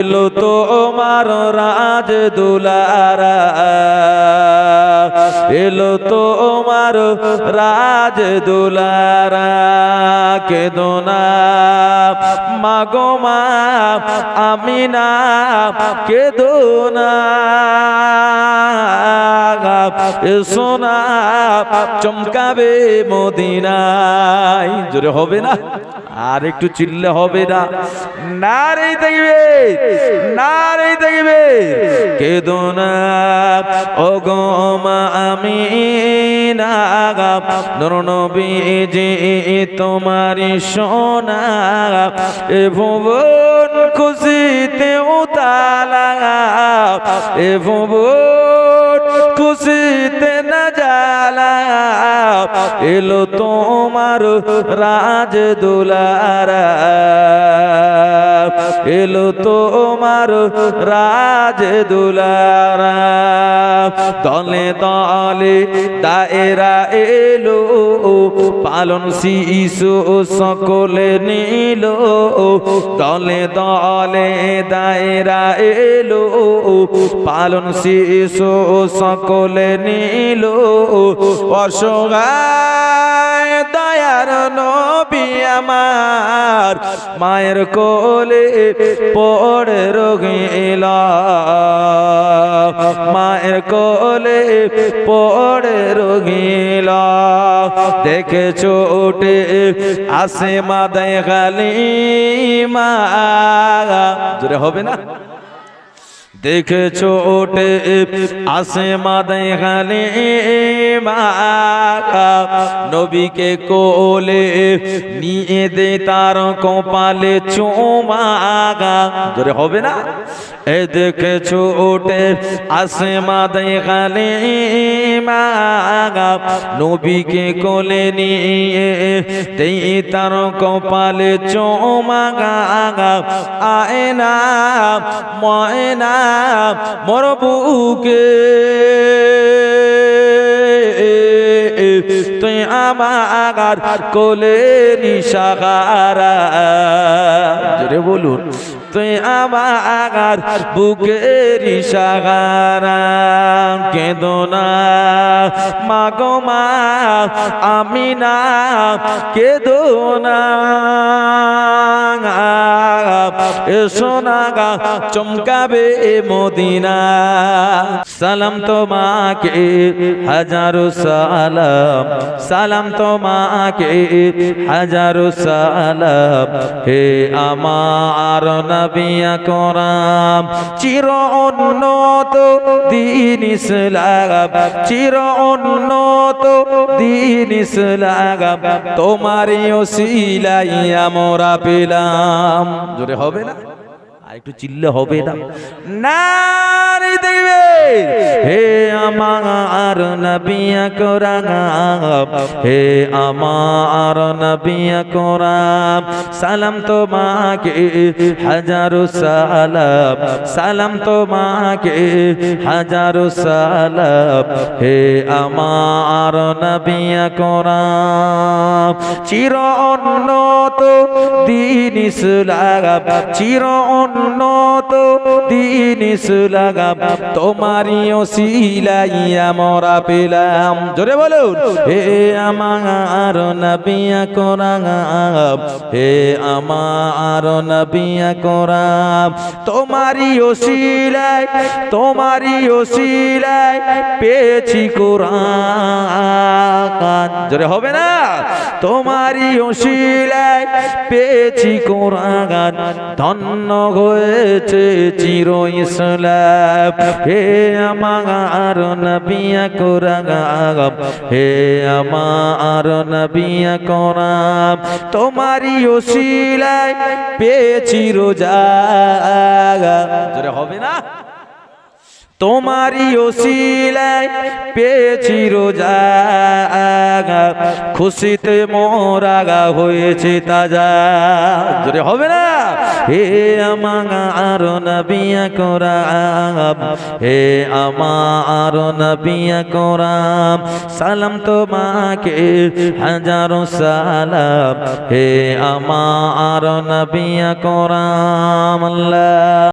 এলো তোমার রাজ দুলারা, এলো তোমার রাজ দুলারা, কেঁদো না মাগো মা আমিনা, কেঁদো না, এসো না চমকাবে মদিনায়। জোরে হবে না? আর একটু চিল্লে হবে না? নারে দেখবে, নারে দেখবে, কেঁদো না ওগো মা আমিনা, নূর নবীজি তোমারি সোনা, এ ভুবন খুশিতে উতালা, এ ভুবন খুশিতে না জ্বালা, এলো তোমার রাজ দুলারা, এলো তোমার রাজ দুলারা। দলে দলে দায়েরা এলো, পালন শিশু সকলে নিল, দলে দলে দায়েরা এলো, পালন শিশু সকলে নিল, অসহায় দয়ার নবী আমার মায়ের কোলে পড়ে রোগিলা, মায়ের কোলে পড়ে রোগিলা। দেখেছো ওঠে আসে মাদায় হালিমা, জোরে হবে না? দেখেছো ওঠে আসে মাদায় হালিমা, নবীকে কোলে নিয়ে দে তার কপালে চুমা, জোরে হবে না? এ দেখেছো ওঠে আসে মাদায় হালিমা, নবীকে কোলে নিয়ে দে তার কপালে চুমা, আয়না ময়না মোর বুকে তুই আমার কোলে নিশাগারা, জোরে বলুন, তুই আমার বুকের ইশারা, কেঁদো না মাগো মা আমিনা, কেঁদো না, এসো না চমকাবে মদিনা। সালাম তোমাকে হাজারো সালাম, সালাম তোমাকে হাজারো সালাম, হে আমার নবী আকরাম, চির উন্নত দ্বীন ইসলাম, চির উন্নত দ্বীন ইসলাম, তোমারই ওসিলায় আমরা পেলাম। জোরে হবে না? আর একটু চিল্লে হবে না? নারে দেখবে, হে আমার নবী আকরাম, হে আমার নবী আকরাম, সালাম তোমাকে হাজারো সালাম, সালাম তোমাকে হাজারো সালাম, হে আমার নবী আকরাম, চির উন্নত দ্বীন ইসলাম, চির উন্নত দ্বীন ইসলাম, তোমারই ওসিলায় আমরা পেলাম। জোরে বলুন, হে আমার নবী আকরাম, হে আমার নবী আকরাম, তোমারই ওসিলায়, তোমারই ওসিলায় পেয়েছি কোরআন। জোরে হবে না? তোমারই ওসিলায় পেয়েছি কোরআন, ধন্য হয়েছে চির ইসলাম, হে আমার নবী আকরাম, হে আমার নবী আকরাম, তোমারই ওসিলায় পেয়েছি রোজা। জোরে হবে না? তোমারই ওসিলায় পেয়েছি রোজা, খুশিতে মোরা হয়েছে তাজা। জোরে হবে না? হে আমার নবী আকরাম, হে আমার নবী আকরাম, সালাম তোমাকে হাজারো সালাম, হে আমার নবী আকরাম। আল্লাহ